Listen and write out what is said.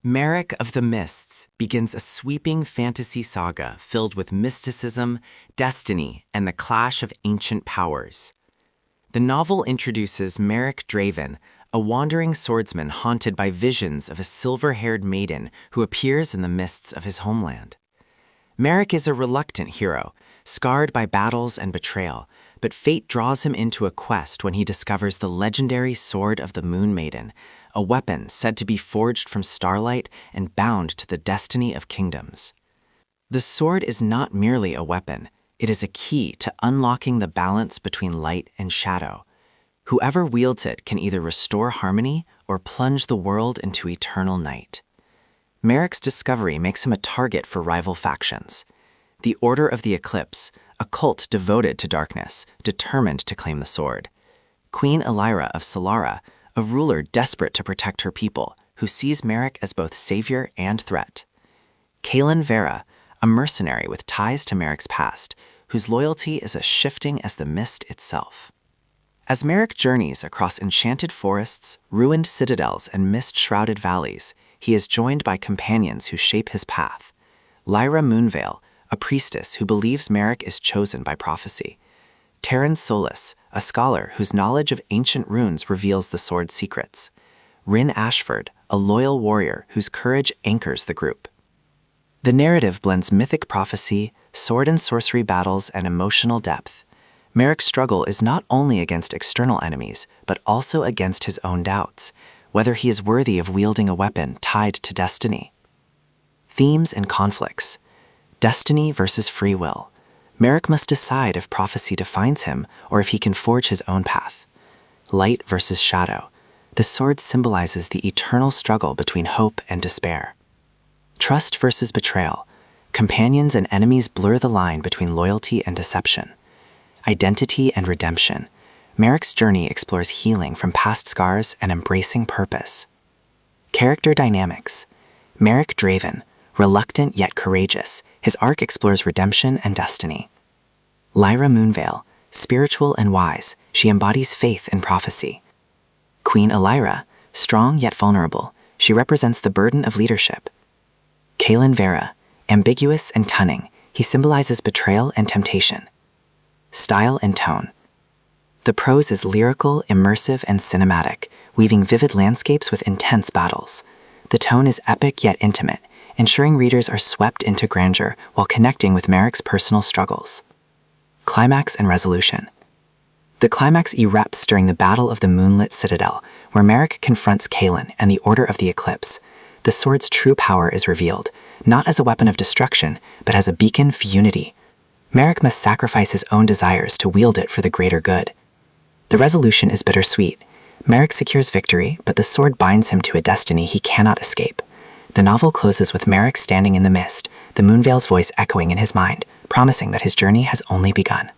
Marek of the Mists begins a sweeping fantasy saga filled with mysticism, destiny, and the clash of ancient powers. The novel introduces Marek Draven, a wandering swordsman haunted by visions of a silver-haired maiden who appears in the mists of his homeland. Marek is a reluctant hero, scarred by battles and betrayal, but fate draws him into a quest when he discovers the legendary sword of the Moon Maiden, a weapon said to be forged from starlight and bound to the destiny of kingdoms. The sword is not merely a weapon, it is a key to unlocking the balance between light and shadow. Whoever wields it can either restore harmony or plunge the world into eternal night. Marek's discovery makes him a target for rival factions. The Order of the Eclipse, a cult devoted to darkness, determined to claim the sword. Queen Elira of Solara, a ruler desperate to protect her people, who sees Marek as both savior and threat. Kaelin Vera, a mercenary with ties to Marek's past, whose loyalty is as shifting as the mist itself. As Marek journeys across enchanted forests, ruined citadels, and mist-shrouded valleys, he is joined by companions who shape his path. Lyra Moonveil, a priestess who believes Marek is chosen by prophecy. Terran Solis, a scholar whose knowledge of ancient runes reveals the sword's secrets. Rin Ashford, a loyal warrior whose courage anchors the group. The narrative blends mythic prophecy, sword and sorcery battles, and emotional depth. Marek's struggle is not only against external enemies, but also against his own doubts, whether he is worthy of wielding a weapon tied to destiny. Themes and conflicts. Destiny versus free will. Marek must decide if prophecy defines him or if he can forge his own path. Light versus shadow. The sword symbolizes the eternal struggle between hope and despair. Trust versus betrayal. Companions and enemies blur the line between loyalty and deception. Identity and redemption. Marek's journey explores healing from past scars and embracing purpose. Character dynamics. Marek Draven, reluctant yet courageous, his arc explores redemption and destiny. Lyra Moonveil, spiritual and wise, she embodies faith and prophecy. Queen Elira, strong yet vulnerable, she represents the burden of leadership. Kaelin Vera, ambiguous and cunning, he symbolizes betrayal and temptation. Style and tone. The prose is lyrical, immersive, and cinematic, weaving vivid landscapes with intense battles. The tone is epic yet intimate, ensuring readers are swept into grandeur while connecting with Marek's personal struggles. Climax and resolution. The climax erupts during the Battle of the Moonlit Citadel, where Marek confronts Kaelin and the Order of the Eclipse. The sword's true power is revealed, not as a weapon of destruction, but as a beacon for unity. Marek must sacrifice his own desires to wield it for the greater good. The resolution is bittersweet. Marek secures victory, but the sword binds him to a destiny he cannot escape. The novel closes with Marek standing in the mist, the Moonveil's voice echoing in his mind, promising that his journey has only begun.